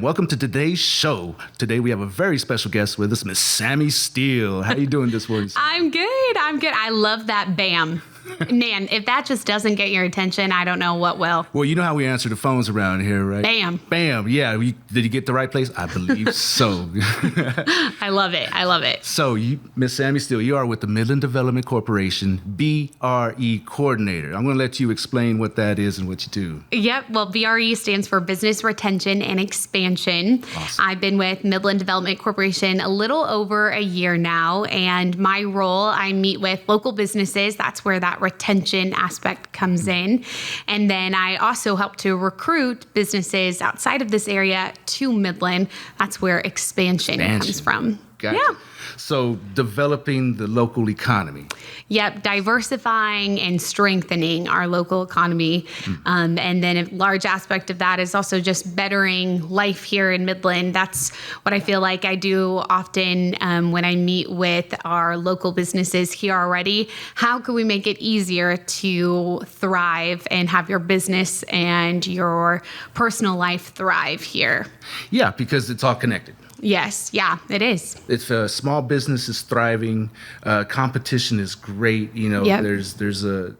welcome to today's show. Today we have a very special guest with us, Miss Sammi Steele. How are you doing this morning? I'm good. I love that BAM. Man, if that just doesn't get your attention, I don't know what will. Well, you know how we answer the phones around here, right? BAM. BAM. Yeah. Did you get the right place? I believe so. I love it. So, Miss Sammi Steele, you are with the Midland Development Corporation, BRE Coordinator. I'm going to let you explain what that is and what you do. Yep. Well, BRE stands for Business Retention and Expansion. Awesome. I've been with Midland Development Corporation a little over a year now, and my role, I meet with local businesses. That's where that retention aspect comes in. And then I also help to recruit businesses outside of this area to Midland. That's where expansion comes from. Gotcha. Yeah. So developing the local economy. Yep, diversifying and strengthening our local economy. And then a large aspect of that is also just bettering life here in Midland. That's what I feel like I do often when I meet with our local businesses here already. How can we make it easier to thrive and have your business and your personal life thrive here? Yeah, because it's all connected. Yes, yeah, it is. If a small business is thriving, competition is great. You know, Yep. there's a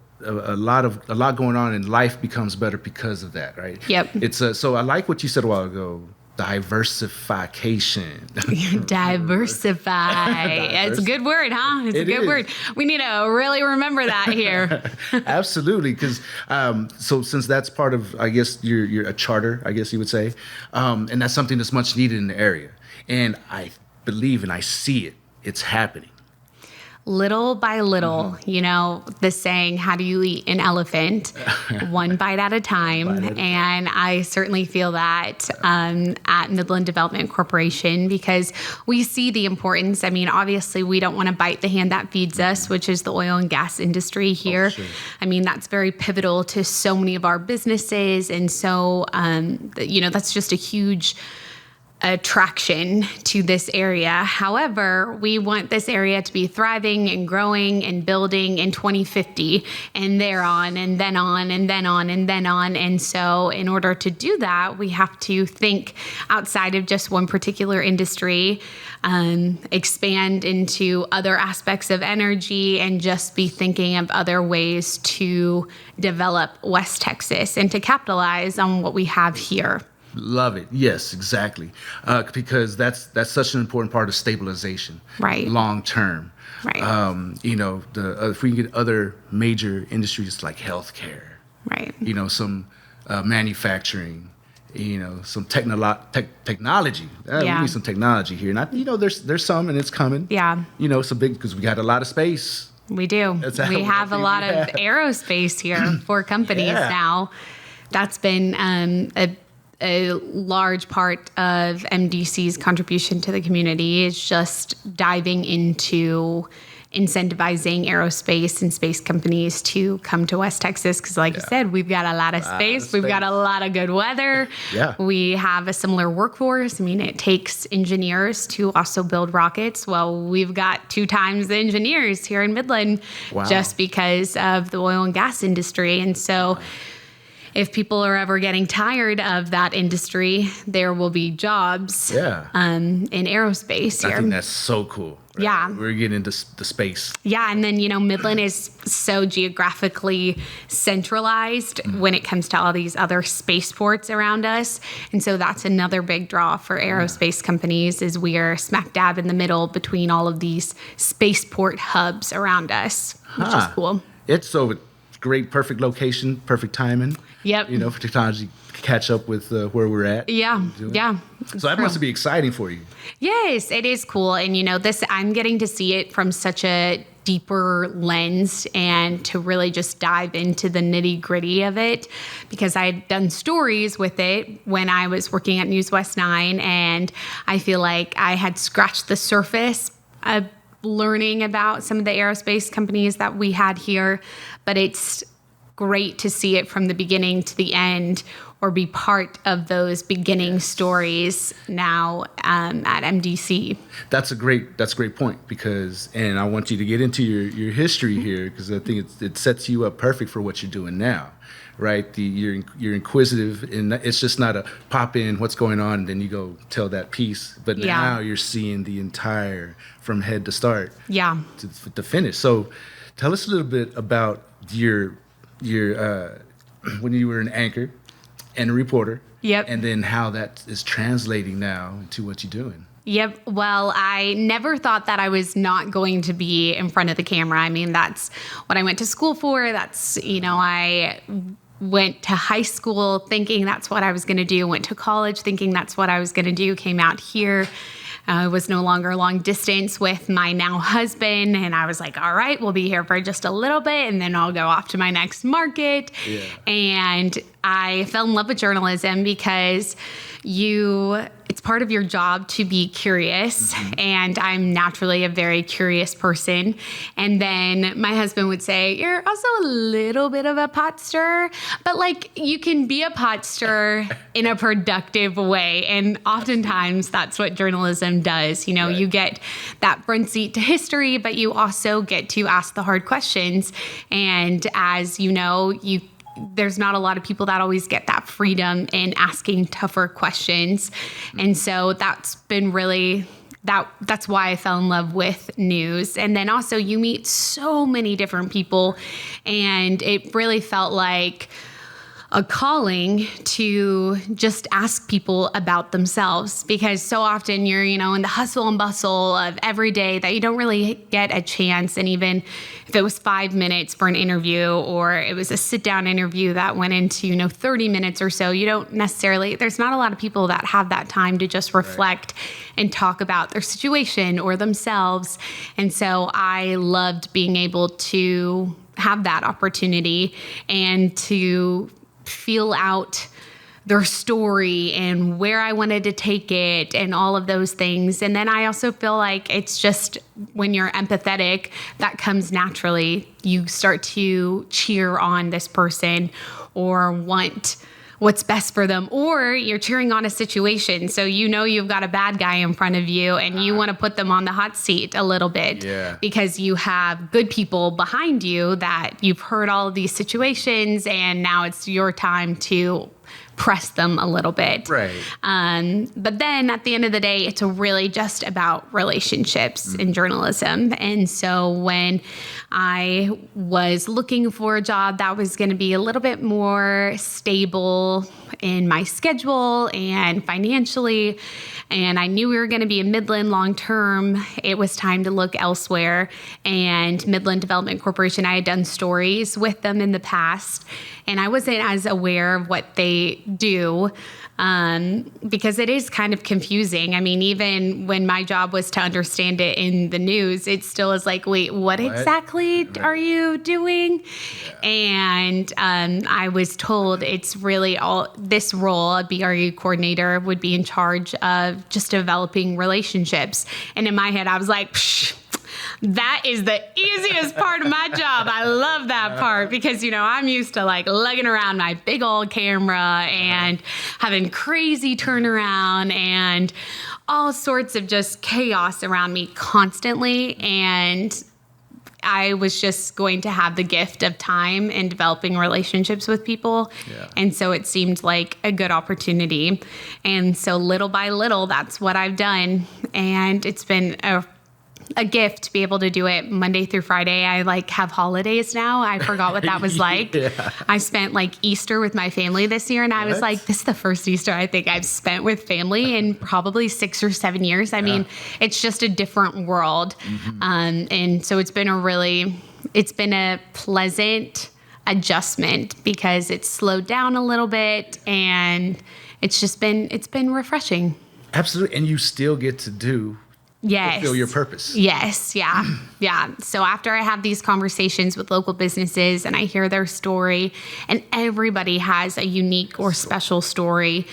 lot going on, and life becomes better because of that, right? Yep. It's so I like what you said a while ago. Diversification. Diversify. It's a good word, huh? It's a good word. We need to really remember that here. Absolutely, because so since that's part of, I guess, you're a charter, I guess you would say, and that's something that's much needed in the area. And I believe and I see it. It's happening. Little by little, you know, the saying, how do you eat an elephant? One bite at a time. And I certainly feel that at Midland Development Corporation, because we see the importance. I mean, obviously, we don't want to bite the hand that feeds us, which is the oil and gas industry here. Sure. I mean, that's very pivotal to so many of our businesses. And so, you know, that's just a huge attraction to this area. However, we want this area to be thriving and growing and building in 2050 and thereon and then on and then on and then on. And so in order to do that, we have to think outside of just one particular industry, expand into other aspects of energy, and just be thinking of other ways to develop West Texas and to capitalize on what we have here. Love it. Yes, exactly. Because that's such an important part of stabilization, Right. Long term. Right. You know, if we can get other major industries like healthcare, Right. you know, some manufacturing, you know, some technology. We need some technology here. And you know, there's some, and it's coming. Yeah. You know, it's big because we got a lot of space. We do. We have a lot of aerospace here for companies now. That's been a large part of MDC's contribution to the community, is just diving into incentivizing aerospace and space companies to come to West Texas. Because like you said, we've got a lot of space. We've got a lot of good weather. Yeah. We have a similar workforce. I mean, it takes engineers to also build rockets. Well, we've got 2 times the engineers here in Midland just because of the oil and gas industry. And so if people are ever getting tired of that industry, there will be jobs in aerospace here. I think that's so cool. Right? Yeah. We're getting into the space. Yeah, and then, you know, Midland is so geographically centralized when it comes to all these other spaceports around us. And so that's another big draw for aerospace companies, is we are smack dab in the middle between all of these spaceport hubs around us, which is cool. It's so great, perfect location, perfect timing. Yep. You know, for technology to catch up with where we're at. Yeah. Yeah. So that must be exciting for you. Yes, it is cool. And, you know, I'm getting to see it from such a deeper lens and to really just dive into the nitty gritty of it, because I had done stories with it when I was working at News West 9. And I feel like I had scratched the surface of learning about some of the aerospace companies that we had here, but it's great to see it from the beginning to the end, or be part of those beginning stories now at MDC. That's a great point, because, and I want you to get into your history here, because I think it sets you up perfect for what you're doing now, right? You're inquisitive, and it's just not a pop in, what's going on, and then you go tell that piece. But now you're seeing the entire, from head to start, to finish. So tell us a little bit about your when you were an anchor and a reporter. Yep. And then how that is translating now into what you're doing. Yep. Well, I never thought that I was not going to be in front of the camera. I mean, that's what I went to school for. That's, I went to high school thinking that's what I was going to do, went to college thinking that's what I was going to do, came out here. I was no longer long distance with my now husband. And I was like, all right, we'll be here for just a little bit, and then I'll go off to my next market. Yeah. And I fell in love with journalism because it's part of your job to be curious. Mm-hmm. And I'm naturally a very curious person. And then my husband would say, you're also a little bit of a pot stirrer, but you can be a pot stirrer in a productive way. And oftentimes that's what journalism does. Right. You get that front seat to history, but you also get to ask the hard questions. And as there's not a lot of people that always get that freedom in asking tougher questions. And so that's been really, that's why I fell in love with news. And then also you meet so many different people, and it really felt like a calling to just ask people about themselves, because so often you're, in the hustle and bustle of every day that you don't really get a chance. And even if it was 5 minutes for an interview, or it was a sit down interview that went into, 30 minutes or so, there's not a lot of people that have that time to just reflect and talk about their situation or themselves. And so I loved being able to have that opportunity and to feel out their story and where I wanted to take it and all of those things. And then I also feel like it's just when you're empathetic, that comes naturally. You start to cheer on this person or want what's best for them, or you're cheering on a situation. So you've got a bad guy in front of you and you want to put them on the hot seat a little bit because you have good people behind you that you've heard all of these situations, and now it's your time to press them a little bit. Right. But then at the end of the day, it's really just about relationships in journalism. And so when I was looking for a job that was going to be a little bit more stable in my schedule and financially, and I knew we were going to be in Midland long term, it was time to look elsewhere. And Midland Development Corporation, I had done stories with them in the past, and I wasn't as aware of what they do because it is kind of confusing. I mean, even when my job was to understand it in the news, it still is like, wait, what exactly are you doing? Yeah. And I was told it's really this role, a BRE Coordinator, would be in charge of just developing relationships. And in my head, I was like, psh, that is the easiest part of my job. I love that part because, I'm used to lugging around my big old camera and having crazy turnaround and all sorts of just chaos around me constantly. And I was just going to have the gift of time and developing relationships with people. Yeah. And so it seemed like a good opportunity. And so little by little, that's what I've done. And it's been a gift to be able to do it Monday through Friday. I have holidays now. I forgot what that was like. Yeah. I spent Easter with my family this year, and I was like, this is the first Easter I think I've spent with family in probably 6 or 7 years. I mean, it's just a different world. Mm-hmm. And so it's been a pleasant adjustment because it's slowed down a little bit, and it's been refreshing. Absolutely. And you still get to fulfill your purpose. Yes. Yeah. Yeah. So after I have these conversations with local businesses and I hear their story, and everybody has a unique or special story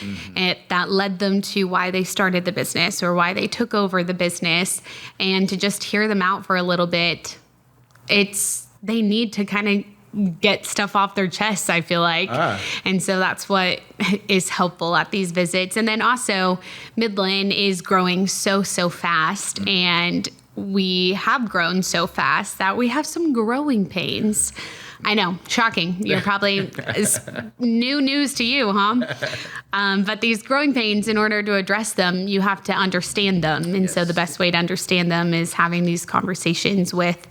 that led them to why they started the business or why they took over the business, and to just hear them out for a little bit, they need to kind of get stuff off their chests, I feel like. And so that's what is helpful at these visits. And then also Midland is growing so fast, and we have grown so fast that we have some growing pains. I know, shocking. You're probably it's new news to you, huh? But these growing pains, in order to address them, you have to understand them. And so the best way to understand them is having these conversations with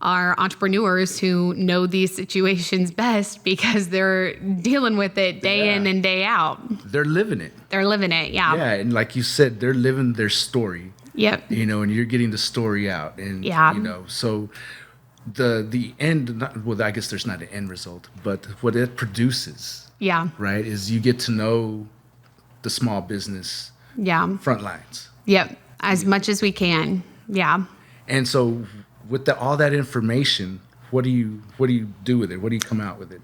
our entrepreneurs who know these situations best, because they're dealing with it day in and day out. They're living it. Yeah. Yeah, and like you said, they're living their story. Yep. And you're getting the story out. And, so the end, I guess there's not an end result, but what it produces, right, is you get to know the small business front lines. Yep, as much as we can. Yeah. And so with all that information, what do you do with it? What do you come out with it?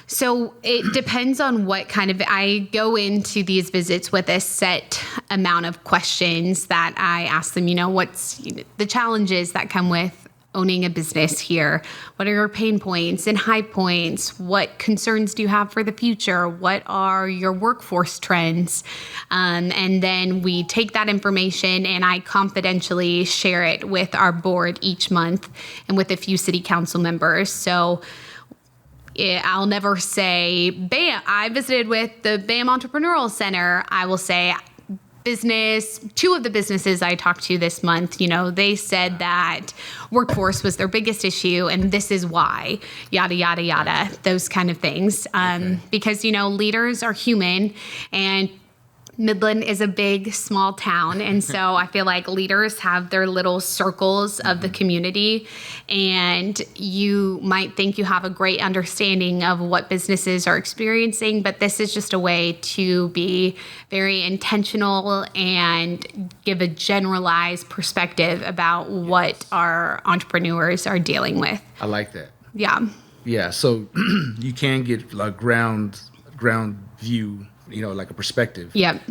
So it depends on what kind of, I go into these visits with a set amount of questions that I ask them, what's the challenges that come with owning a business here? What are your pain points and high points? What concerns do you have for the future? What are your workforce trends? And then we take that information and I confidentially share it with our board each month and with a few city council members. So I'll never say, BAM, I visited with the BAM Entrepreneurial Center. I will say, two of the businesses I talked to this month, they said that workforce was their biggest issue and this is why, yada, yada, yada, those kind of things. Because, leaders are human, and Midland is a big, small town. And so I feel like leaders have their little circles of the community, and you might think you have a great understanding of what businesses are experiencing, but this is just a way to be very intentional and give a generalized perspective about what our entrepreneurs are dealing with. I like that. Yeah. Yeah. So you can get like ground view, like a perspective. Yep.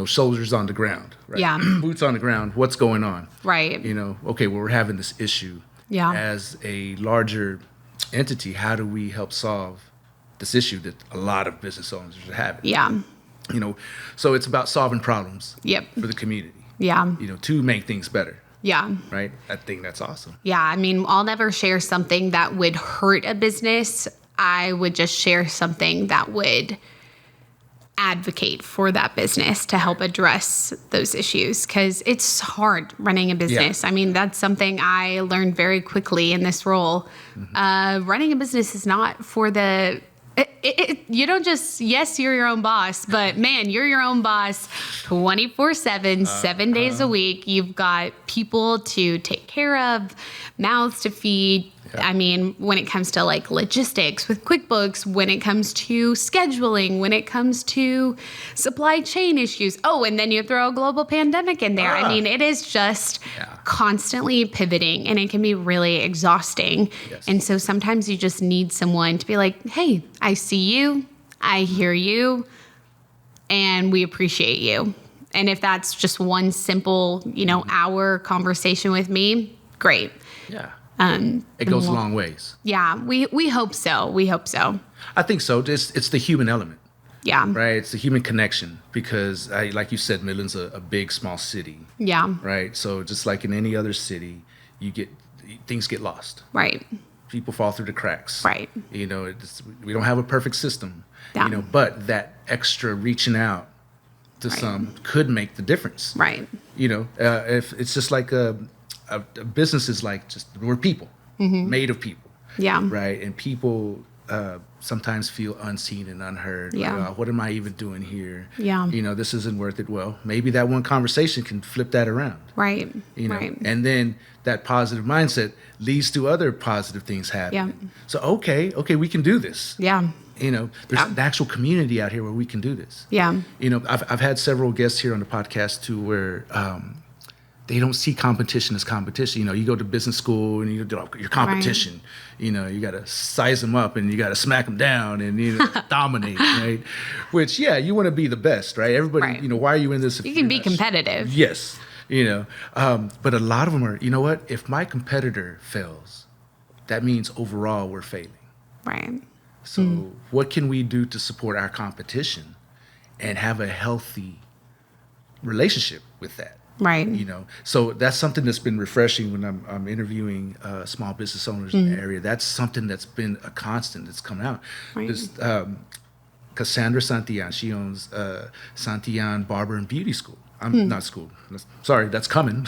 Soldiers on the ground, right? Yeah. Boots on the ground. What's going on? Right. Okay, well, we're having this issue. Yeah. As a larger entity, how do we help solve this issue that a lot of business owners are having? Yeah. So it's about solving problems. Yep. For the community. Yeah. To make things better. Yeah. Right? I think that's awesome. Yeah. I mean, I'll never share something that would hurt a business. I would just share something that would advocate for that business to help address those issues, because it's hard running a business. Yeah. I mean, that's something I learned very quickly in this role. Running a business is not for the... you don't just, yes, you're your own boss, but man, you're your own boss 24/7, 7 days a week. You've got people to take care of, mouths to feed. Yeah. I mean, when it comes to like logistics with QuickBooks, when it comes to scheduling, when it comes to supply chain issues. Oh, and then you throw a global pandemic in there. I mean, it is just constantly pivoting, and it can be really exhausting. Yes. And so sometimes you just need someone to be like, hey, I see you, I hear you, and we appreciate you. And if that's just one simple, hour conversation with me, great. Yeah. It goes a long ways. Yeah, we hope so. We hope so. I think so. It's the human element. Yeah. Right? It's the human connection, because like you said, Midland's a big, small city. Yeah. Right? So just like in any other city, things get lost. Right. People fall through the cracks. Right. We don't have a perfect system. Yeah. But that extra reaching out to some could make the difference. Right. If it's just like a business is like we're people, made of people. Yeah. Right. And people sometimes feel unseen and unheard. Yeah. Like, what am I even doing here? Yeah. This isn't worth it. Well, maybe that one conversation can flip that around. Right. Right. And then that positive mindset leads to other positive things happening. Yeah. So, okay, we can do this. Yeah. There's an actual community out here where we can do this. Yeah. I've had several guests here on the podcast too, where they don't see competition as competition. You go to business school and you do your competition. Right. You got to size them up and you got to smack them down and dominate, right? Which, you want to be the best, right? Everybody, right. Why are you in this? You can be competitive. Yes, but a lot of them are. If my competitor fails, that means overall we're failing. Right. So what can we do to support our competition and have a healthy relationship with that? Right. So that's something that's been refreshing when I'm interviewing small business owners in the area. That's something that's been a constant that's come out. Right. This, Cassandra Santillan, she owns Santillan Barber and Beauty School. I'm not school. Sorry, that's coming.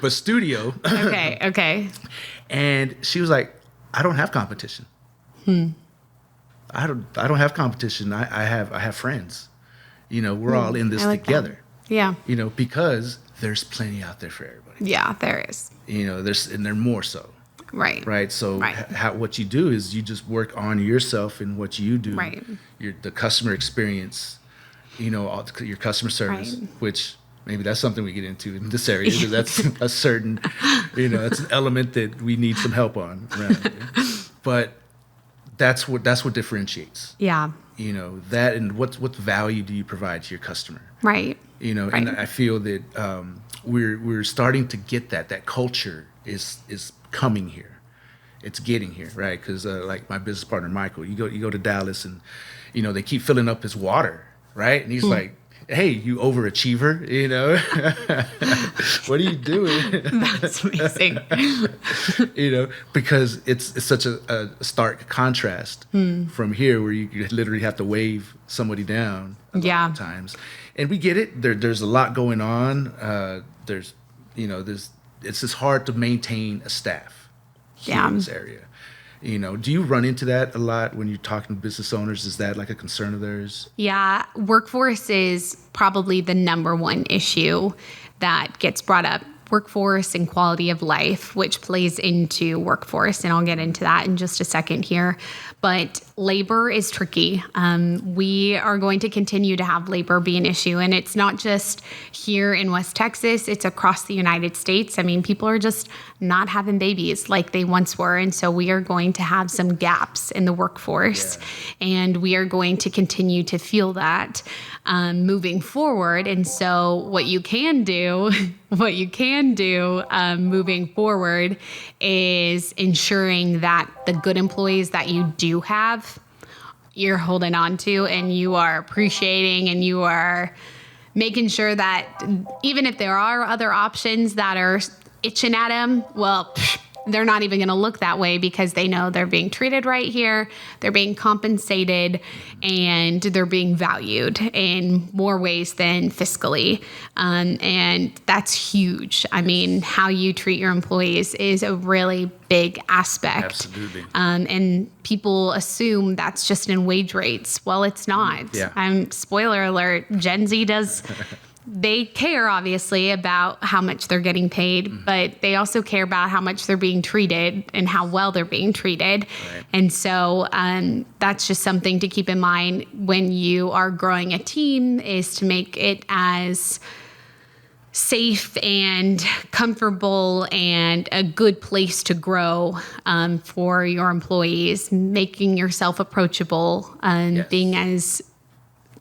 But studio. Okay. And she was like, I don't have competition. I don't have competition. I have friends. We're all in this together. That. Yeah. Because there's plenty out there for everybody. Yeah, there is. And they're more so. Right. Right. So what you do is you just work on yourself and what you do. Right. The customer experience, your customer service, which maybe that's something we get into in this area because that's a certain, that's an element that we need some help on around here. But that's what differentiates. Yeah. That and what value do you provide to your customer? Right. And I feel that we're starting to get that culture is coming here. It's getting here, right? Because like my business partner Michael, you go to Dallas and they keep filling up his water, right? And he's like, hey, you overachiever, what are you doing? That's amazing. Because it's such a stark contrast from here where you literally have to wave somebody down a lot of times. And we get it. There's a lot going on. It's just hard to maintain a staff here in this area. Do you run into that a lot when you're talking to business owners? Is that like a concern of theirs? Yeah, workforce is probably the number one issue that gets brought up. Workforce and quality of life, which plays into workforce, and I'll get into that in just a second here. But labor is tricky. We are going to continue to have labor be an issue, and it's not just here in West Texas, it's across the United States. I mean, people are just not having babies like they once were, and so we are going to have some gaps in the workforce, and we are going to continue to feel that moving forward. And so what you can do moving forward is ensuring that the good employees that you do have, you're holding on to and you are appreciating and you are making sure that even if there are other options that are itching at them, well, they're not even going to look that way because they know they're being treated right here, they're being compensated, and they're being valued in more ways than fiscally. And that's huge. I mean, how you treat your employees is a really big aspect. Absolutely. And people assume that's just in wage rates. Well, it's not. Yeah. Spoiler alert, Gen Z does... They care, obviously, about how much they're getting paid, but they also care about how much they're being treated and how well they're being treated. Right. And so that's just something to keep in mind when you are growing a team, is to make it as safe and comfortable and a good place to grow for your employees, making yourself approachable and being as...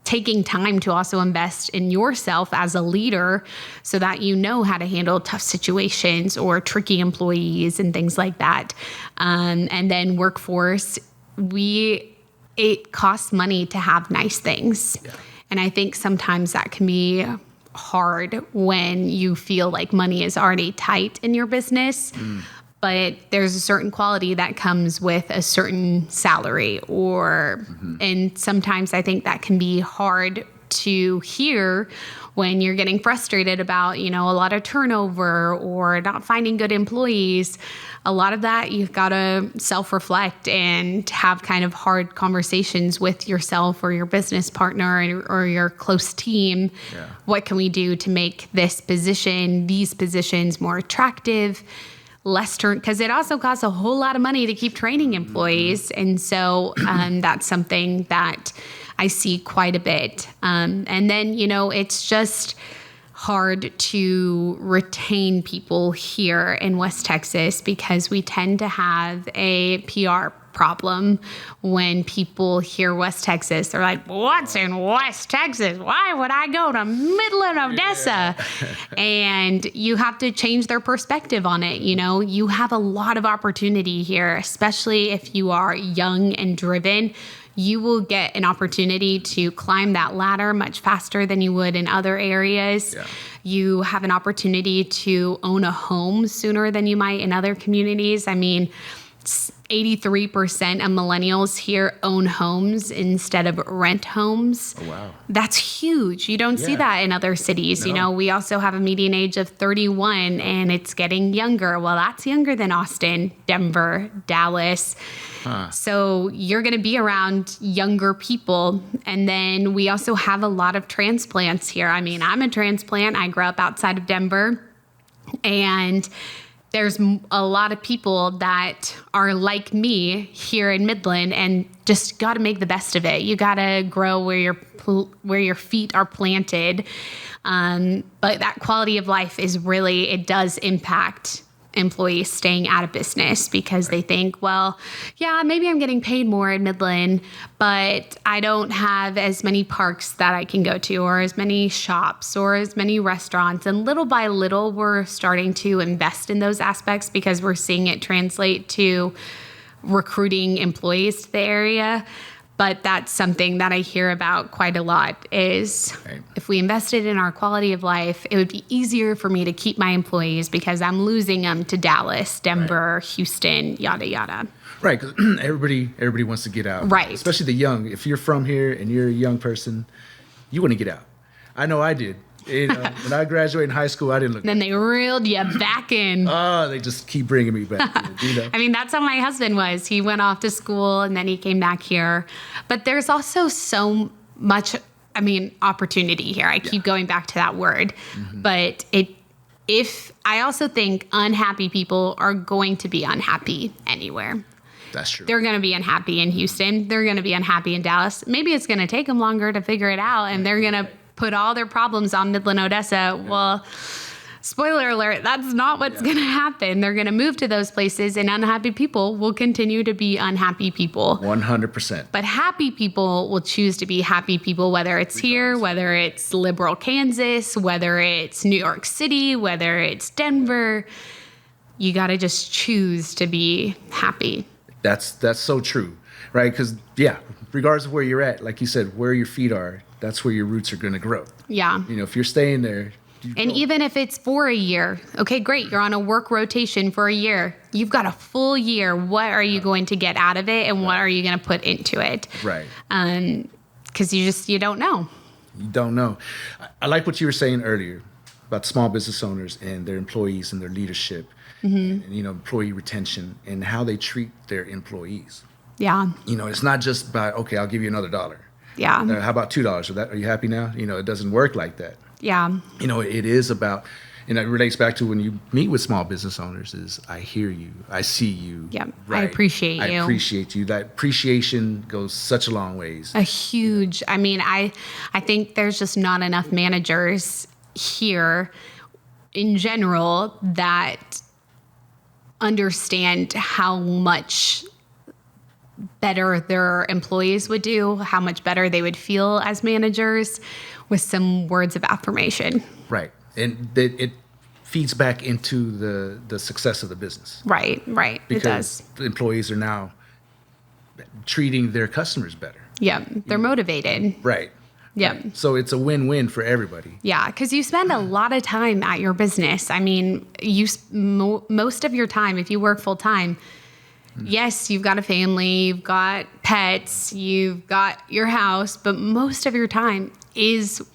taking time to also invest in yourself as a leader so that you know how to handle tough situations or tricky employees and things like that. And then workforce, it costs money to have nice things. Yeah. And I think sometimes that can be hard when you feel like money is already tight in your business. But there's a certain quality that comes with a certain salary and sometimes I think that can be hard to hear when you're getting frustrated about, a lot of turnover or not finding good employees. A lot of that you've got to self-reflect and have kind of hard conversations with yourself or your business partner or your close team. Yeah. What can we do to make these positions more attractive? Less because it also costs a whole lot of money to keep training employees. And so that's something that I see quite a bit. And then, it's just hard to retain people here in West Texas because we tend to have a PR problem when people hear West Texas. They're like, what's in West Texas? Why would I go to Midland, Odessa? And you have to change their perspective on it. You know, you have a lot of opportunity here, especially if you are young and driven. You will get an opportunity to climb that ladder much faster than you would in other areas. Yeah. You have an opportunity to own a home sooner than you might in other communities. I mean, 83% of millennials here own homes instead of rent homes. Oh, wow. That's huge. You don't see that in other cities. No. You know, we also have a median age of 31 and it's getting younger. Well, that's younger than Austin, Denver, Dallas. So you're going to be around younger people. And then we also have a lot of transplants here. I mean, I'm a transplant. I grew up outside of Denver, and there's a lot of people that are like me here in Midland, and just got to make the best of it. You got to grow where your feet are planted. But that quality of life is really, it does impact employees staying out of business because they think, well, yeah, maybe I'm getting paid more in Midland, but I don't have as many parks that I can go to, or as many shops, or as many restaurants. And little by little, we're starting to invest in those aspects because we're seeing it translate to recruiting employees to the area. But that's something that I hear about quite a lot is if we invested in our quality of life, it would be easier for me to keep my employees because I'm losing them to Dallas, Denver, Houston, yada, yada. Right, because everybody wants to get out. Right. Especially the young. If you're from here and you're a young person, you want to get out. I know I did. You know, when I graduated in high school, I didn't look. Then they reeled you back in. Oh, they just keep bringing me back. You know? I mean, that's how my husband was. He went off to school and then he came back here. But there's also so much, I mean, opportunity here. I keep going back to that word. Mm-hmm. But I also think unhappy people are going to be unhappy anywhere. That's true. They're going to be unhappy in Houston. They're going to be unhappy in Dallas. Maybe it's going to take them longer to figure it out, and they're going to put all their problems on Midland, Odessa. Yeah. Well, spoiler alert, that's not what's going to happen. They're going to move to those places, and unhappy people will continue to be unhappy people. 100%. But happy people will choose to be happy people, whether it's here, whether it's liberal Kansas, whether it's New York City, whether it's Denver. You got to just choose to be happy. That's so true, right? Because, regardless of where you're at, like you said, where your feet are, that's where your roots are going to grow. Yeah. You know, if you're staying there. And even if it's for a year, okay, great. You're on a work rotation for a year. You've got a full year. What are you going to get out of it, and what are you going to put into it? Right. Because you don't know. You don't know. I like what you were saying earlier about small business owners and their employees and their leadership, and employee retention and how they treat their employees. Yeah. You know, it's not just about, okay, I'll give you another $1. Yeah. How about $2? Are you happy now? You know, it doesn't work like that. Yeah. You know, it is about, and it relates back to when you meet with small business owners is I hear you, I see you. Yeah. Right? I appreciate you. I appreciate you. That appreciation goes such a long ways. I mean, I think there's just not enough managers here in general that understand how much better their employees would do, how much better they would feel as managers with some words of affirmation. Right. And it feeds back into the success of the business. Right. Because it does. The employees are now treating their customers better. Yeah. They're motivated. Right. Yeah. Right. So it's a win-win for everybody. Yeah, because you spend a lot of time at your business. I mean, most of your time, if you work full-time, yes, you've got a family, you've got pets, you've got your house, but most of your time is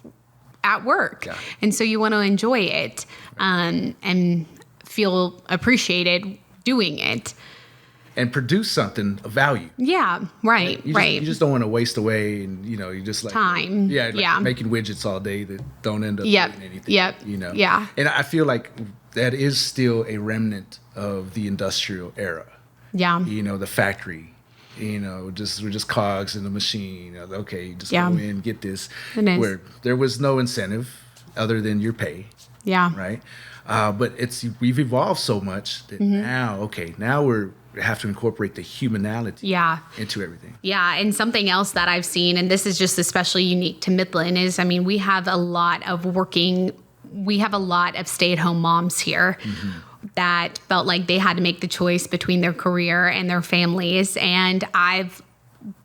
at work. Yeah. And so you want to enjoy it and feel appreciated doing it. And produce something of value. Yeah, right. You just don't want to waste away, and you just like time. Making widgets all day that don't end up doing anything. Yep. Yeah. And I feel like that is still a remnant of the industrial era. Yeah. The factory. We're just cogs in the machine. Okay, you just go in, get this. Where there was no incentive other than your pay. Yeah. Right. But we've evolved so much that now we have to incorporate the humanality into everything. Yeah, and something else that I've seen, and this is just especially unique to Midland, is, I mean, we have a lot of stay-at-home moms here that felt like they had to make the choice between their career and their families. And I've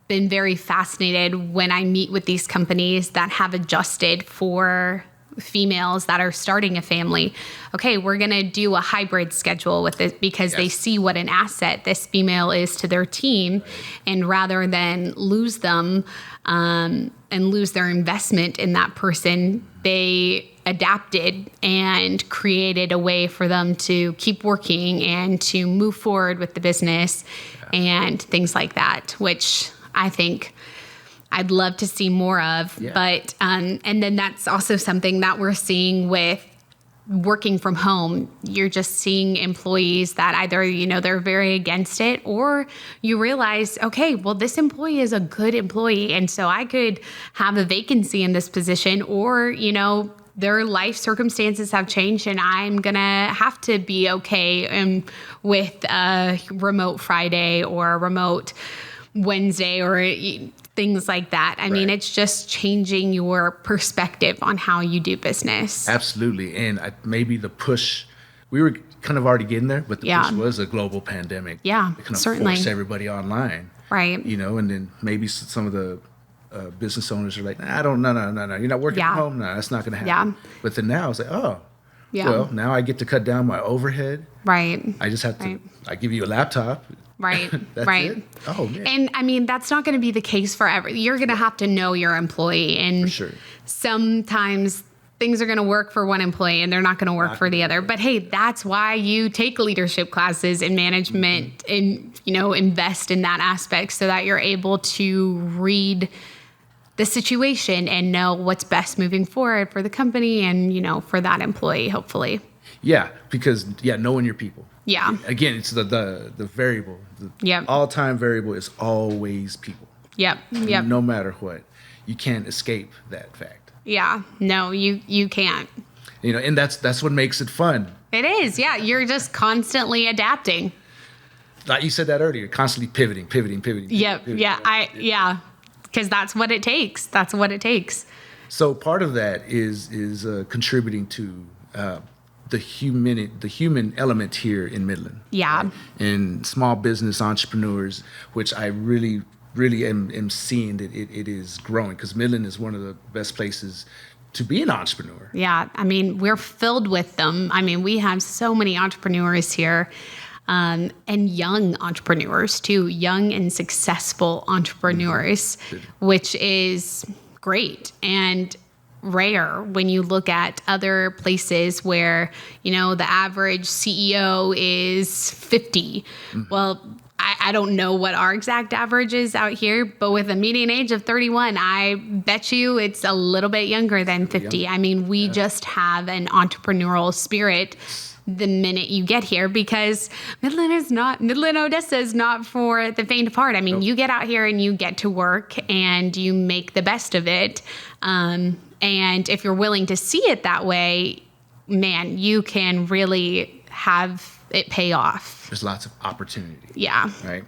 been very fascinated when I meet with these companies that have adjusted for females that are starting a family. Okay, we're going to do a hybrid schedule with it because they see what an asset this female is to their team. And rather than lose them and lose their investment in that person, they adapted and created a way for them to keep working and to move forward with the business and things like that, which I think I'd love to see more of. But and then that's also something that we're seeing with working from home. You're just seeing employees that either, they're very against it, or you realize, okay, well, this employee is a good employee, and so I could have a vacancy in this position, or, their life circumstances have changed and I'm going to have to be okay with a remote Friday or a remote Wednesday or things like that. I mean, it's just changing your perspective on how you do business. Absolutely. And maybe the push, we were kind of already getting there, but the push was a global pandemic. Yeah, it kind of certainly forced everybody online. Right. And then maybe some of the business owners are like, no, you're not working from home. No, that's not going to happen. Yeah. But then now it's like, well, now I get to cut down my overhead. Right. I just have to, I give you a laptop. Right. That's right. it? Oh, man. And I mean, that's not going to be the case forever. You're going to have to know your employee. And for sure. Sometimes things are going to work for one employee and they're not going to work for the other. But hey, that's why you take leadership classes in management and, invest in that aspect so that you're able to read the situation and know what's best moving forward for the company and, for that employee, hopefully. Yeah, because, knowing your people. Yeah. Again, it's the variable. The all-time variable is always people. Yep. No matter what. You can't escape that fact. Yeah. No, you can't. And that's what makes it fun. It is. Yeah. You're just constantly adapting. Like you said that earlier, constantly pivoting. Yep. Yeah. Because that's what it takes. So part of that is contributing to the human element here in Midland. Yeah. Right? And small business entrepreneurs, which I really am seeing that it is growing, because Midland is one of the best places to be an entrepreneur. Yeah. I mean, we're filled with them. I mean, we have so many entrepreneurs here. And young entrepreneurs too, young and successful entrepreneurs, which is great and rare when you look at other places where, the average CEO is 50. Well, I don't know what our exact average is out here, but with a median age of 31, I bet you it's a little bit younger than 50. I mean, we just have an entrepreneurial spirit the minute you get here, because Midland, Odessa is not for the faint of heart. I mean, you get out here and you get to work and you make the best of it. And if you're willing to see it that way, man, you can really have it pay off. There's lots of opportunity. Yeah. Right.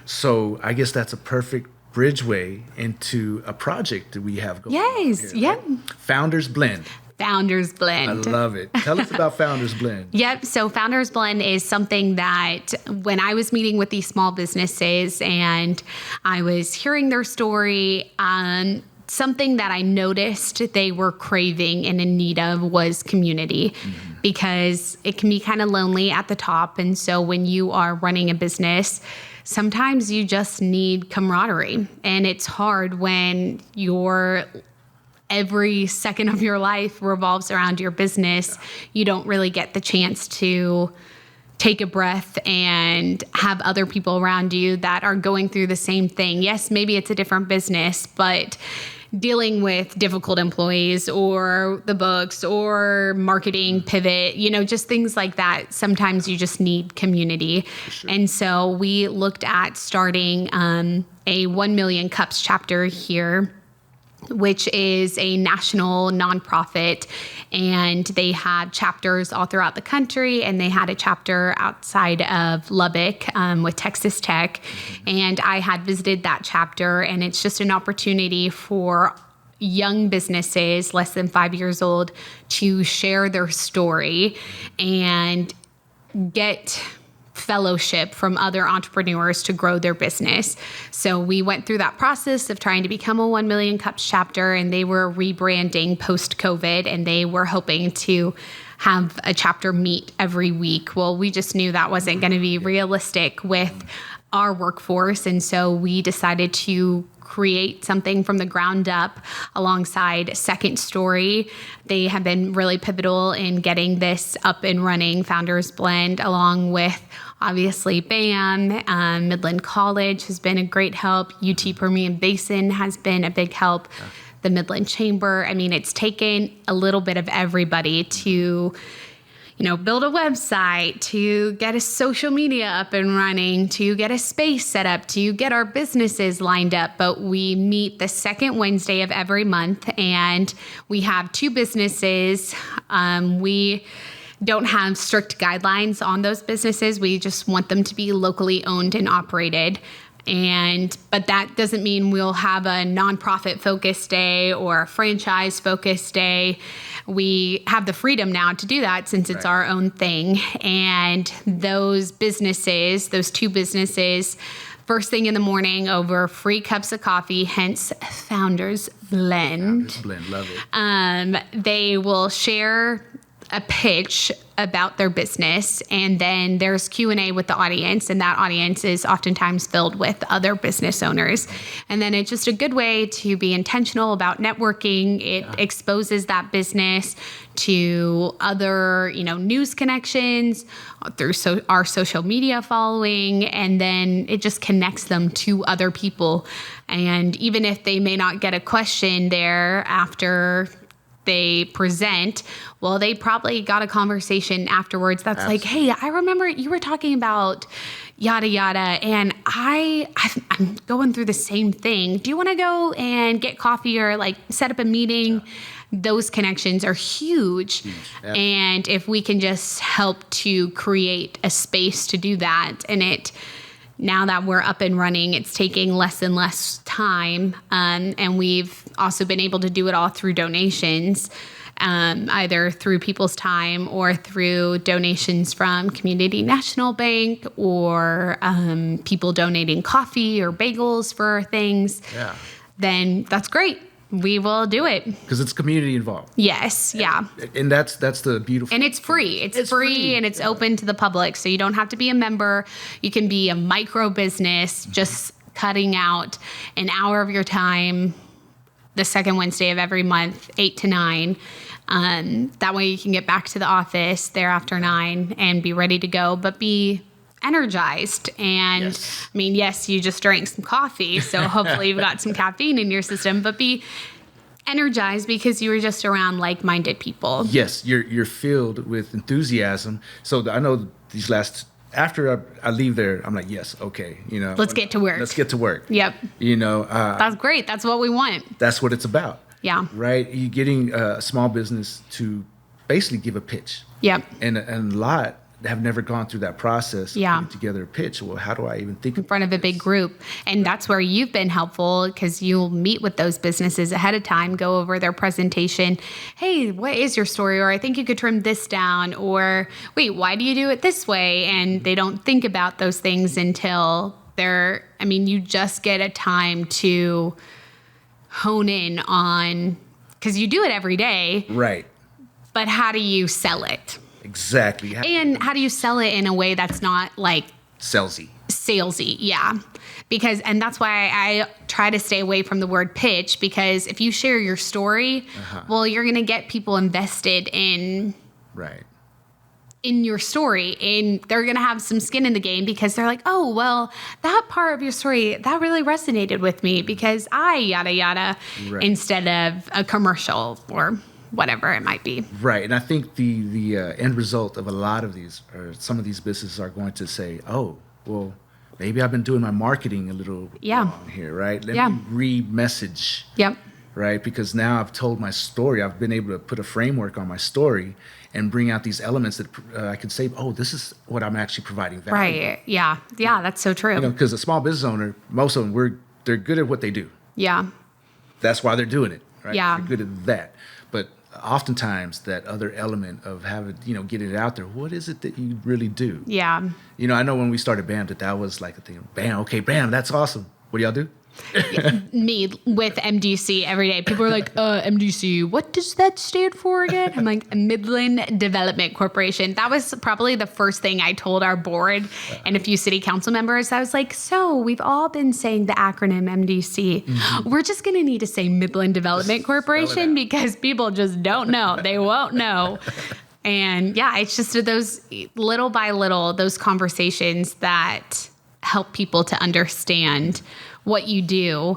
So I guess that's a perfect bridgeway into a project that we have going on here, Yep. Right? Founders Blend. Founders Blend. I love it. Tell us about Founders Blend. Yep. So Founders Blend is something that when I was meeting with these small businesses and I was hearing their story, something that I noticed they were craving and in need of was community, because it can be kind of lonely at the top. And so when you are running a business, sometimes you just need camaraderie. And it's hard when every second of your life revolves around your business. You don't really get the chance to take a breath and have other people around you that are going through the same thing. Yes, maybe it's a different business, but dealing with difficult employees or the books or marketing pivot, just things like that. Sometimes you just need community. Sure. And so we looked at starting a 1 Million Cups chapter here which is a national nonprofit, and they have chapters all throughout the country, and they had a chapter outside of Lubbock with Texas Tech, and I had visited that chapter, and it's just an opportunity for young businesses less than 5 years old to share their story and get fellowship from other entrepreneurs to grow their business. So we went through that process of trying to become a 1 Million Cups chapter, and they were rebranding post-COVID, and they were hoping to have a chapter meet every week. Well, we just knew that wasn't going to be realistic with our workforce, and so we decided to create something from the ground up alongside Second Story. They have been really pivotal in getting this up and running, Founders Blend, along with obviously BAM. Midland College has been a great help. UT Permian Basin has been a big help. The Midland Chamber. I mean, it's taken a little bit of everybody to build a website, to get a social media up and running, to get a space set up, to get our businesses lined up. But we meet the second Wednesday of every month, and we have 2 businesses. We don't have strict guidelines on those businesses. We just want them to be locally owned and operated. But that doesn't mean we'll have a nonprofit focused day or a franchise focused day. We have the freedom now to do that since it's our own thing. And those 2 businesses, first thing in the morning over free cups of coffee, hence Founders Blend. Founders Blend, love it. They will share a pitch about their business, and then there's Q&A with the audience, and that audience is oftentimes filled with other business owners. And then it's just a good way to be intentional about networking. It exposes that business to other, news connections through our social media following, and then it just connects them to other people. And even if they may not get a question there after they present, well, they probably got a conversation afterwards that's like, hey, I remember you were talking about yada yada, and I'm going through the same thing. Do you want to go and get coffee or set up a meeting? Those connections are huge. And if we can just help to create a space to do that, and now that we're up and running, it's taking less and less time. And we've also been able to do it all through donations, either through people's time or through donations from Community National Bank, or people donating coffee or bagels for things. Yeah. Then that's great. We will do it. Because it's community involved. Yes, yeah. And that's the beautiful. And it's free. It's free and it's open to the public. So you don't have to be a member. You can be a micro business, just cutting out an hour of your time the second Wednesday of every month, 8 to 9. That way you can get back to the office there after 9 and be ready to go, but be energized. And yes, you just drank some coffee, so hopefully you've got some caffeine in your system, but be energized because you were just around like-minded people. Yes, you're filled with enthusiasm. So I know after I leave there, I'm like, yes, okay, let's get to work. Let's get to work. Yep. That's great. That's what we want. That's what it's about. Yeah. Right. You're getting a small business to basically give a pitch. Yep. And a lot have never gone through that process of putting together a pitch. Well, how do I even think in front of a big group? And that's where you've been helpful, because you'll meet with those businesses ahead of time, go over their presentation. Hey, what is your story? Or I think you could trim this down. Or wait, why do you do it this way? And they don't think about those things until you just get a time to hone in on, because you do it every day. Right. But how do you sell it? Exactly. And how do you sell it in a way that's not salesy, yeah. And that's why I try to stay away from the word pitch, because if you share your story, well, you're going to get people invested in your story, and they're going to have some skin in the game, because they're like, oh, well, that part of your story, that really resonated with me because I yada yada, instead of a commercial or whatever it might be. Right. And I think the end result of a lot of these, or some of these businesses, are going to say, oh, well, maybe I've been doing my marketing a little wrong here, right? Let me re-message right? Because now I've told my story. I've been able to put a framework on my story and bring out these elements that I can say, oh, this is what I'm actually providing value. Right. Yeah. Yeah. That's so true. Because a small business owner, most of them, they're good at what they do. Yeah. That's why they're doing it, right? Yeah. They're good at that. But oftentimes that other element of having, getting it out there, what is it that you really do? Yeah. I know when we started BAM that was like a thing. BAM, okay, BAM, that's awesome. What do y'all do? Me with MDC every day. People are like, MDC, what does that stand for again? I'm like, Midland Development Corporation. That was probably the first thing I told our board and a few city council members. I was like, so we've all been saying the acronym MDC. Mm-hmm. We're just going to need to say Midland Development Corporation because people just don't know. They won't know. And yeah, it's just those little by little, those conversations that help people to understand what you do.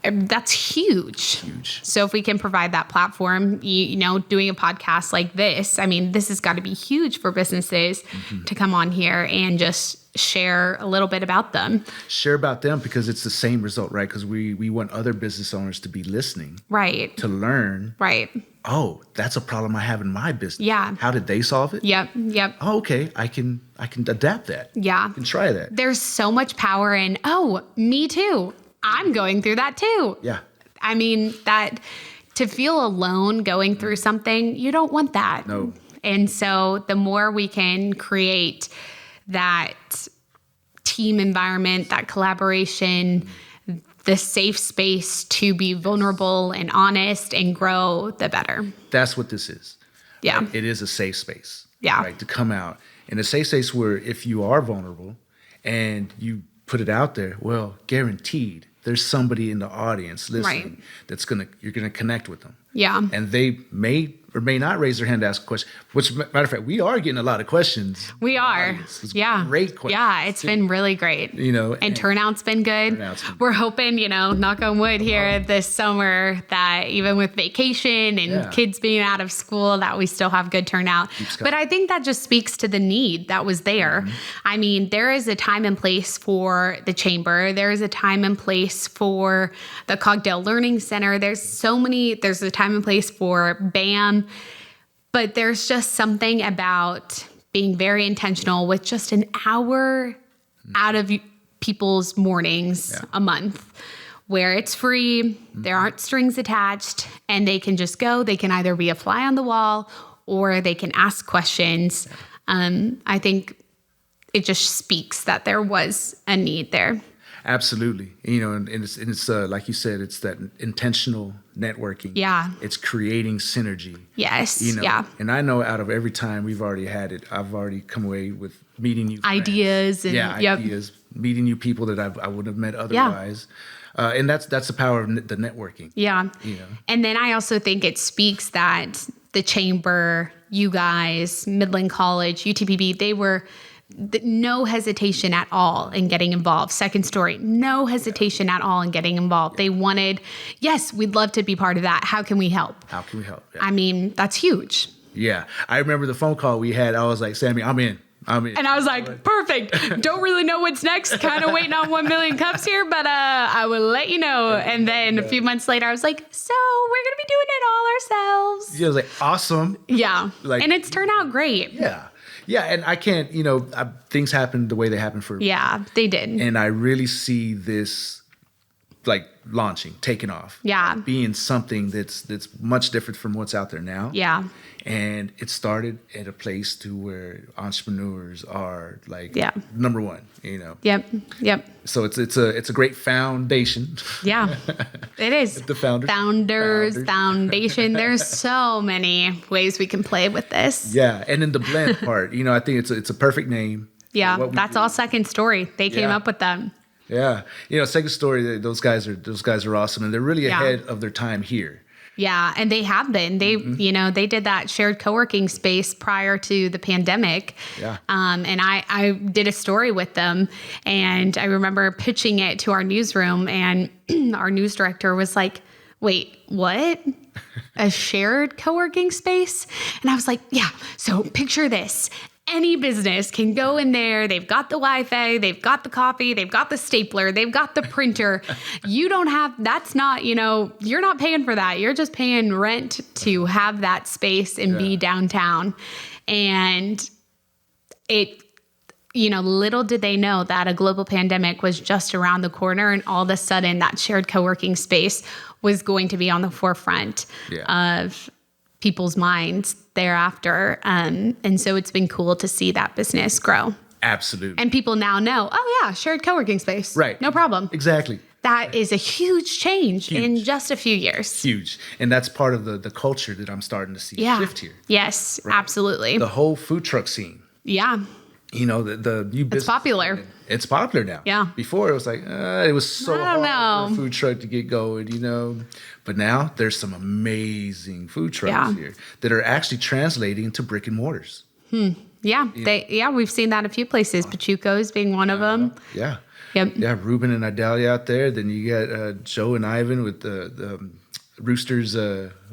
That's huge. So if we can provide that platform, doing a podcast like this, I mean, this has got to be huge for businesses to come on here and just share a little bit about them. Share about them because it's the same result, right? Because we want other business owners to be listening. Right. To learn. Right. Oh, that's a problem I have in my business. Yeah. How did they solve it? Yep. Oh, okay. I can adapt that. Yeah. I can try that. There's so much power in, oh, me too. I'm going through that too. Yeah. I mean, that to feel alone going through something, you don't want that. No. And so the more we can create that team environment, that collaboration, the safe space to be vulnerable and honest and grow, the better. That's what this is. Yeah. Right? It is a safe space. Yeah. Right? To come out. And a safe space where if you are vulnerable and you put it out there, well, guaranteed there's somebody in the audience listening you're gonna connect with them. Yeah. And they may or may not raise their hand to ask a question. Which, matter of fact, we are getting a lot of questions. We are. Yeah. Great questions. Yeah, it's been really great. And turnout's been good. We're hoping, knock on wood here this summer that even with vacation and kids being out of school, that we still have good turnout. But I think that just speaks to the need that was there. Mm-hmm. I mean, there is a time and place for the chamber. There is a time and place for the Cogdale Learning Center. There's a time and place for BAM. But there's just something about being very intentional with just an hour out of people's mornings a month where it's free, there aren't strings attached, and they can just go. They can either be a fly on the wall or they can ask questions. I think it just speaks that there was a need there. Absolutely. And it's like you said, it's that intentional networking. Yeah. It's creating synergy. Yes. Yeah. And I know out of every time we've already had it, I've already come away with meeting new ideas. Friends. Ideas, meeting new people that I wouldn't have met otherwise. Yeah. And that's the power of the networking. Yeah. And then I also think it speaks that the chamber, you guys, Midland College, UTPB, they were no hesitation at all in getting involved. Second Story, no hesitation at all in getting involved. They wanted, yes, we'd love to be part of that. How can we help? Yeah. I mean, that's huge. Yeah. I remember the phone call we had. I was like, Sammy, I'm in. And I was like, perfect. Don't really know what's next. Kind of waiting on 1 million cups here, but I will let you know. And then a few months later, I was like, so we're going to be doing it all ourselves. Yeah, I was like, awesome. Yeah. And it's turned out great. Yeah. Yeah, and I can't, things happened the way they happened for me. Yeah, they did. And I really see this like launching, taking off. Yeah. Being something that's much different from what's out there now. Yeah. And it started at a place to where entrepreneurs are like number one, Yep. So it's a great foundation. Yeah, it is. The Founders Foundation. There's so many ways we can play with this. Yeah, and then the blend part, I think it's a perfect name. Yeah, that's all Second Story. They came up with them. Yeah, Second Story. Those guys are awesome, and they're really ahead of their time here. Yeah, and they have been. They, they did that shared co-working space prior to the pandemic. Yeah. And I did a story with them, and I remember pitching it to our newsroom, and our news director was like, wait, what? A shared co-working space? And I was like, yeah, so picture this. any business can go in there. They've got the Wi-Fi, they've got the coffee, they've got the stapler, they've got the printer. You don't have, that's not, you're not paying for that. You're just paying rent to have that space and be downtown. And little did they know that a global pandemic was just around the corner, and all of a sudden that shared co-working space was going to be on the forefront of people's minds thereafter. And so it's been cool to see that business grow. Absolutely. And people now know, oh yeah, shared co-working space. Right. No problem. Exactly. That is a huge change in just a few years. Huge. And that's part of the culture that I'm starting to see shift here. Yes, absolutely. The whole food truck scene. Yeah. The new business. It's popular. It's popular now. Yeah. Before it was like, it was so hard for a food truck to get going, But now there's some amazing food trucks here that are actually translating to brick and mortars. Yeah. We've seen that a few places. Pachuco's being one of them. Yeah. Yep. Yeah, Ruben and Idalia out there. Then you got Joe and Ivan with the Roosters.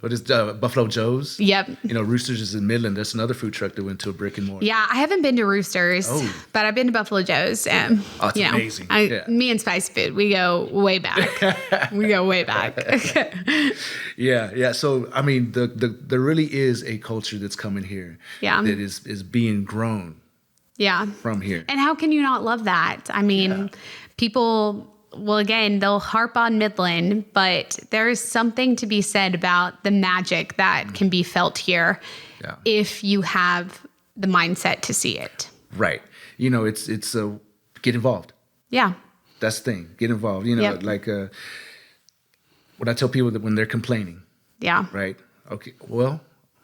Buffalo Joe's? Yep. Roosters is in Midland. That's another food truck that went to a brick and mortar. Yeah, I haven't been to Roosters, but I've been to Buffalo Joe's. It's amazing. Me and Spice Food, we go way back. Yeah. So, there really is a culture that's coming here that is being grown from here. And how can you not love that? People... Well, again, they'll harp on Midland, but there's something to be said about the magic that can be felt here if you have the mindset to see it. Right. It's get involved. Yeah. That's the thing. Get involved. Like when I tell people that when they're complaining. Yeah. Right. Okay. Well,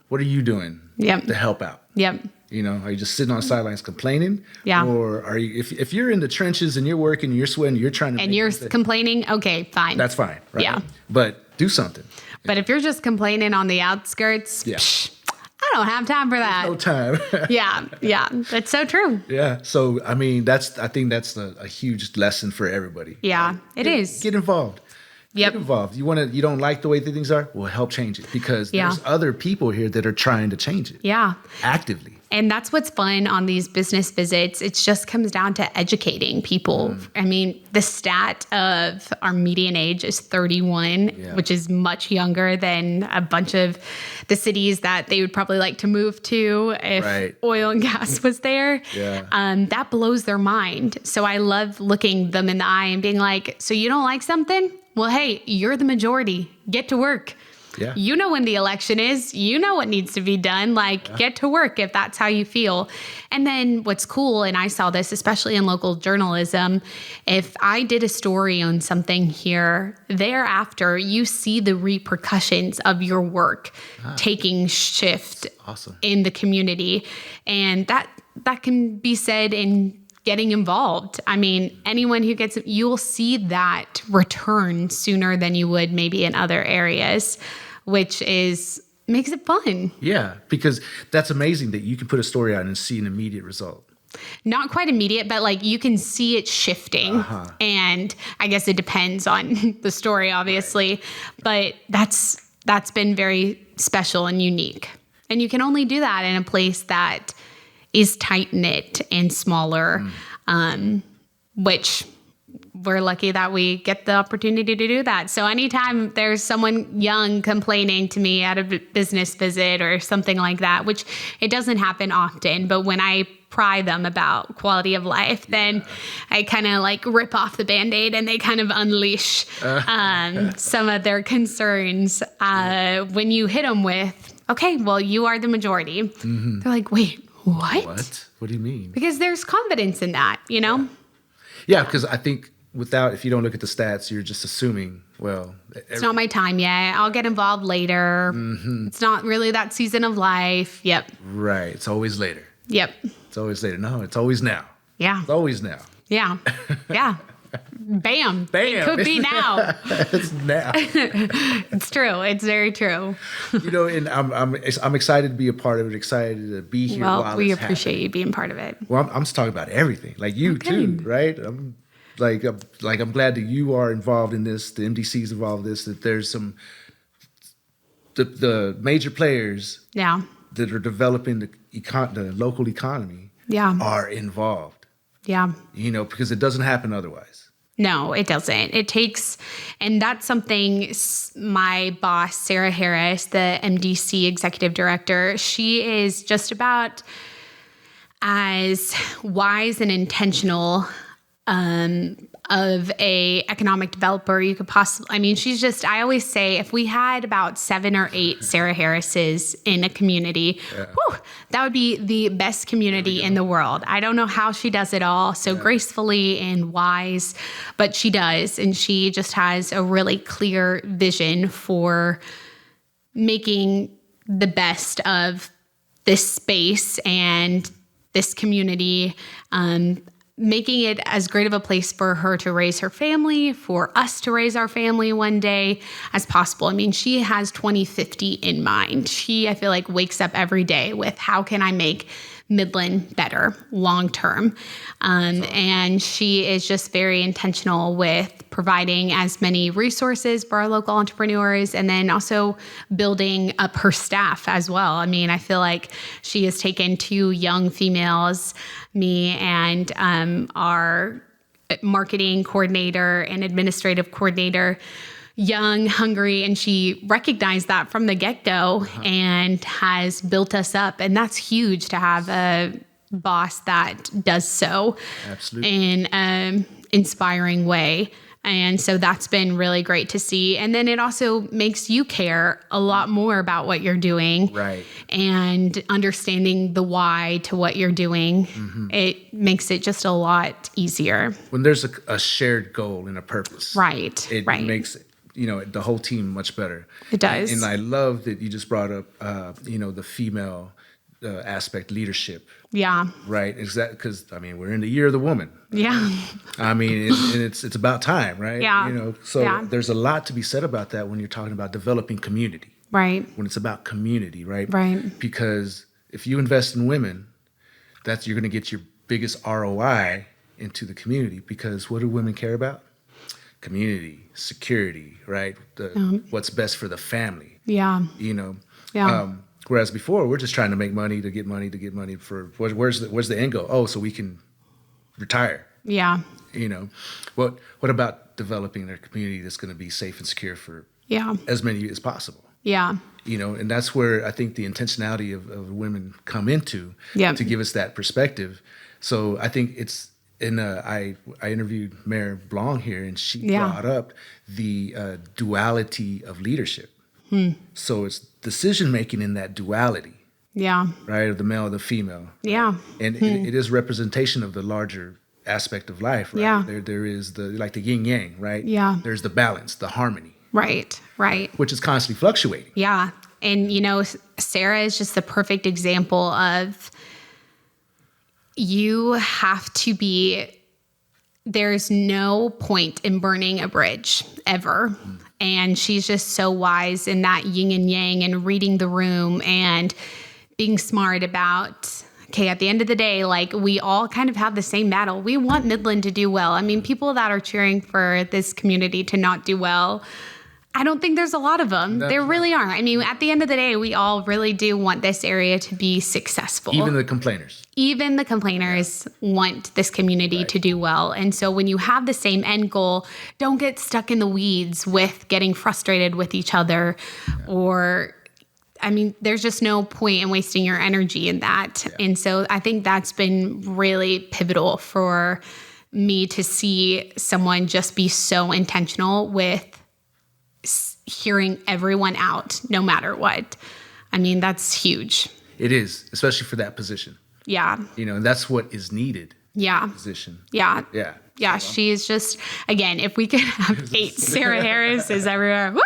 what are you doing to help out? Yep. Are you just sitting on the sidelines complaining? Yeah. Or are you, if you're in the trenches and you're working, you're sweating, you're trying to... And you're complaining, okay, fine. That's fine, right? Yeah. But do something. But if you're just complaining on the outskirts, I don't have time for that. No time. Yeah. That's so true. Yeah. So, I think that's a huge lesson for everybody. Yeah, it is. Get involved. Yep. Get involved. You don't like the way things are? Well, help change it, because there's other people here that are trying to change it. Yeah. Actively. And that's what's fun on these business visits. It just comes down to educating people. The stat of our median age is 31, which is much younger than a bunch of the cities that they would probably like to move to if oil and gas was there. That blows their mind. So I love looking them in the eye and being like, so you don't like something? Well, hey, you're the majority. Get to work. Yeah. You know when the election is. You know what needs to be done. Get to work if that's how you feel. And then what's cool, and I saw this especially in local journalism, if I did a story on something here, thereafter you see the repercussions of your work taking shift in the community. And that can be said in getting involved. Anyone who you'll see that return sooner than you would maybe in other areas, which makes it fun. Yeah, because that's amazing that you can put a story out and see an immediate result. Not quite immediate, but you can see it shifting. And I guess it depends on the story, obviously. But that's been very special and unique. And you can only do that in a place that is tight-knit and smaller, which we're lucky that we get the opportunity to do that. So anytime there's someone young complaining to me at a business visit or something like that, which it doesn't happen often, but when I pry them about quality of life, then I kind of rip off the Band-Aid and they kind of unleash some of their concerns. When you hit them with, okay, well, you are the majority. They're like, wait, what? What do you mean? Because there's confidence in that, Yeah, because I think if you don't look at the stats, you're just assuming, well... It's not my time yet. I'll get involved later. It's not really that season of life. Yep. Right. It's always later. Yep. It's always later. No, it's always now. Yeah. It's always now. Yeah. Yeah. Bam. It could be now. It's now. It's true. It's very true. And I'm excited to be a part of it. Excited to be here. Well, we appreciate you being part of it. Well, I'm just talking about everything, like you too, right? I'm glad that you are involved in this. The MDC is involved in this. That there's the major players. Yeah. That are developing the the local economy Yeah. are involved, Yeah. because it doesn't happen otherwise. No, it doesn't. It takes, and that's something my boss, Sarah Harris, the MDC executive director, she is just about as wise and intentional of a economic developer you could possibly. I mean, she's just. I always say if we had about 7 or 8 Sarah Harrises in a community, that would be the best community in the world. I don't know how she does it all so gracefully and wise, but she does, and she just has a really clear vision for making the best of this space and this community, making it as great of a place for her to raise her family, for us to raise our family one day as possible. I mean, she has 2050 in mind. She, I feel like, wakes up every day with how can I make Midland better long term. And she is just very intentional with providing as many resources for our local entrepreneurs and then also building up her staff as well. I mean, I feel like she has taken 2 young females, me and our marketing coordinator and administrative coordinator, young, hungry, and she recognized that from the get-go and has built us up. And that's huge to have a boss that does so in an inspiring way. And so that's been really great to see. And then it also makes you care a lot more about what you're doing. Right. And understanding the why to what you're doing. It makes it just a lot easier. When there's a shared goal and a purpose. Right. It makes it, the whole team much better. It does. And I love that you just brought up, the female aspect, leadership. Yeah. Right. Exactly. Because, we're in the year of the woman. Yeah. And it's about time, right? Yeah. There's a lot to be said about that when you're talking about developing community. Right. When it's about community, right? Right. Because if you invest in women, you're going to get your biggest ROI into the community. Because what do women care about? Community, security, right? What's best for the family. Yeah. Yeah. Whereas before, we're just trying to make money to get money for where's the end goal? Oh, so we can retire. Yeah. What about developing their community that's going to be safe and secure for as many as possible? Yeah. And that's where I think the intentionality of women come into to give us that perspective. So I think it's I interviewed Mayor Blanc here, and she brought up the duality of leadership. So it's decision making in that duality. Yeah. Right, of the male or the female. Yeah. And it is representation of the larger aspect of life, right? Yeah. There is the yin yang, right? Yeah. There's the balance, the harmony. Right. Which is constantly fluctuating. Yeah. And Sarah is just the perfect example of you have to be, there's no point in burning a bridge ever. And she's just so wise in that yin and yang and reading the room and being smart about, okay, at the end of the day, we all kind of have the same battle. We want Midland to do well. People that are cheering for this community to not do well, I don't think there's a lot of them. There really aren't. At the end of the day, we all really do want this area to be successful. Even the complainers. Even the complainers want this community to do well. And so when you have the same end goal, don't get stuck in the weeds with getting frustrated with each other or... there's just no point in wasting your energy in that. Yeah. And so I think that's been really pivotal for me to see someone just be so intentional with hearing everyone out, no matter what. That's huge. It is, especially for that position. Yeah. And that's what is needed. Yeah. Position. Yeah. Yeah. Yeah. She's just, again, if we could have 8 Sarah Harrises everywhere, woo,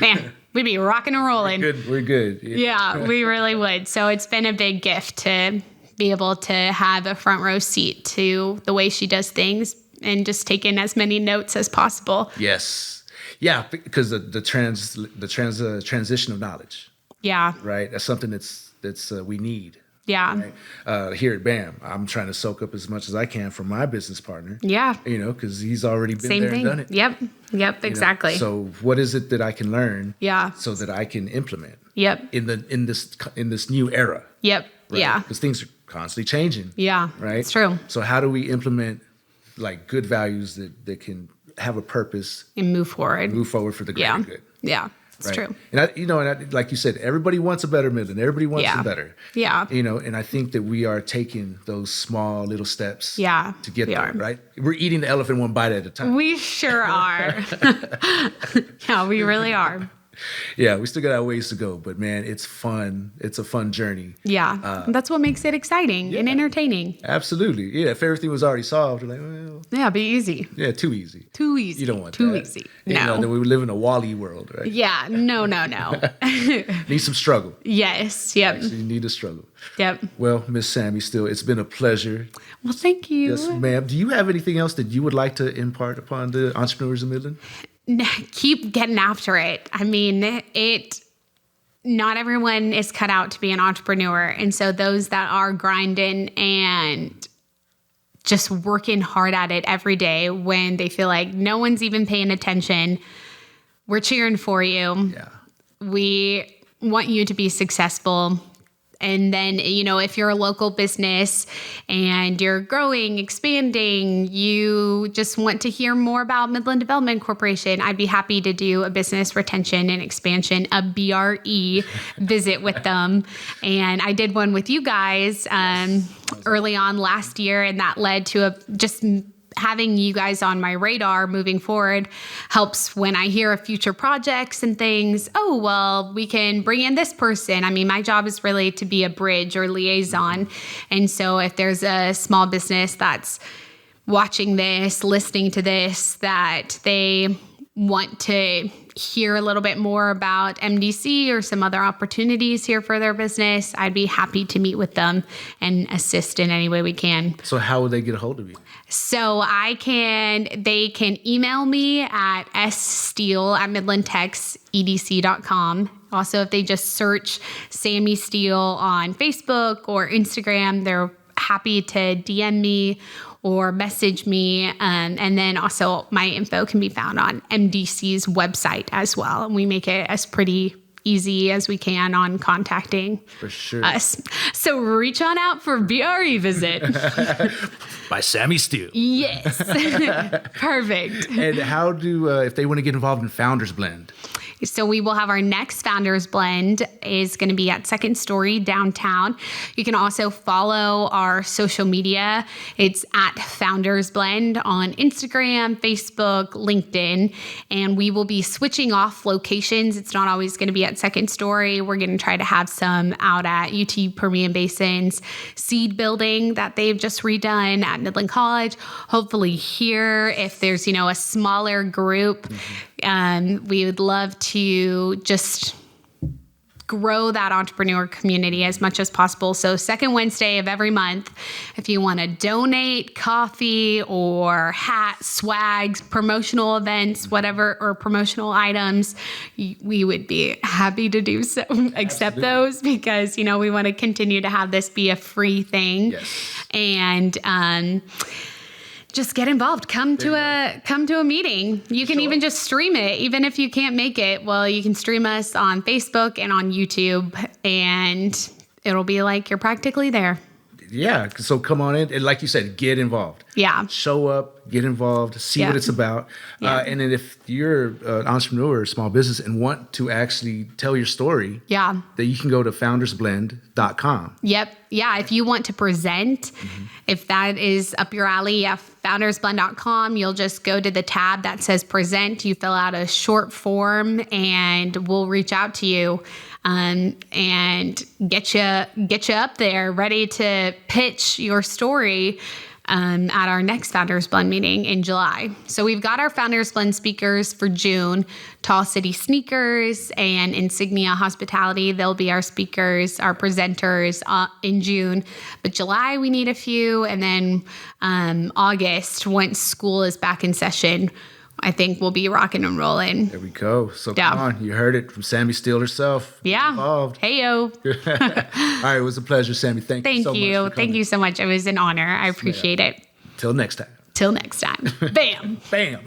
man. We'd be rocking and rolling. We're good. Yeah, we really would. So it's been a big gift to be able to have a front row seat to the way she does things and just take in as many notes as possible. Yes. Yeah, because the transition of knowledge. Yeah. Right. That's something that's we need. Yeah. Right? Here at BAM, I'm trying to soak up as much as I can from my business partner. Yeah. Because he's already been there and done it. Yep. Exactly. So what is it that I can learn? Yeah. So that I can implement. Yep. In this new era. Yep. right? Yeah. Because things are constantly changing. Yeah. Right. It's true. So how do we implement like good values that can have a purpose And move forward. for the greater good? Yeah. It's Right. true. And like you said, everybody wants a better Midland. Everybody wants a better. Yeah. And I think that we are taking those small little steps Yeah, to get we there, are. right? We're eating the elephant one bite at a time. We sure are. Yeah, we really are. Yeah, we still got our ways to go, but man, it's fun. It's a fun journey. Yeah. That's what makes it exciting and entertaining. Absolutely. Yeah, if everything was already solved, we're like, well, Yeah, be easy. yeah, too easy. Too easy. You don't want Too that. easy. Then we live in a Wall-E world, right? Yeah. No. Need some struggle. Yes. Yep. So you need to struggle. Yep. Well, Miss Sammi Steele, it's been a pleasure. Well, thank you. Yes, ma'am. Do you have anything else that you would like to impart upon the entrepreneurs in Midland? Keep getting after it. I mean, not everyone is cut out to be an entrepreneur. And so those that are grinding and just working hard at it every day when they feel like no one's even paying attention, we're cheering for you. Yeah. We want you to be successful. And then, if you're a local business and you're growing, expanding, you just want to hear more about Midland Development Corporation, I'd be happy to do a business retention and expansion, a BRE visit with them. And I did one with you guys early on last year, and that led to just having you guys on my radar moving forward helps when I hear of future projects and things. Oh, well, we can bring in this person. I mean, my job is really to be a bridge or liaison. And so if there's a small business that's watching this, listening to this, that they want to hear a little bit more about MDC or some other opportunities here for their business, I'd be happy to meet with them and assist in any way we can. So how would they get a hold of you? So they can email me at ssteele@midlandtexedc.com. Also, if they just search Sammi Steele on Facebook or Instagram, they're happy to DM me or message me. And then also my info can be found on MDC's website as well. And we make it as pretty easy as we can on contacting us. So reach on out for BRE visit. By Sammi Steele. Yes. Perfect. And how do, if they want to get involved in Founders Blend? So we will have our next Founders Blend is going to be at Second Story downtown. You can also follow our social media. It's at Founders Blend on Instagram, Facebook, LinkedIn, and we will be switching off locations. It's not always going to be at Second Story. We're going to try to have some out at UT Permian Basin's seed building that they've just redone at Midland College. Hopefully here, if there's, a smaller group, we would love to just grow that entrepreneur community as much as possible. So second Wednesday of every month, if you want to donate coffee or hats, swags, promotional events, whatever, or promotional items, we would be happy to do so, accept those, because, we want to continue to have this be a free thing. Yes. And, just get involved. Come to a meeting. You can even just stream it. Even if you can't make it, well, you can stream us on Facebook and on YouTube, and it'll be like you're practically there. Yeah. So come on in. And like you said, get involved. Yeah. Show up, get involved, see what it's about. Yeah. And then if you're an entrepreneur or small business and want to actually tell your story, Yeah. then you can go to foundersblend.com. Yep. Yeah. If you want to present, if that is up your alley, foundersblend.com, you'll just go to the tab that says present. You fill out a short form and we'll reach out to you and get you up there ready to pitch your story at our next Founders Blend meeting in July. So we've got our Founders Blend speakers for June, Tall City Sneakers and Insignia Hospitality. They'll be our speakers, our presenters in June. But July, we need a few. And then August, once school is back in session, I think we'll be rocking and rolling. There we go. So come on. You heard it from Sammi Steele herself. Yeah. Involved. Hey-yo. All right. It was a pleasure, Sammi. Thank you so much. Thank you so much. It was an honor. I appreciate it. Till next time. Till next time. Bam. Bam.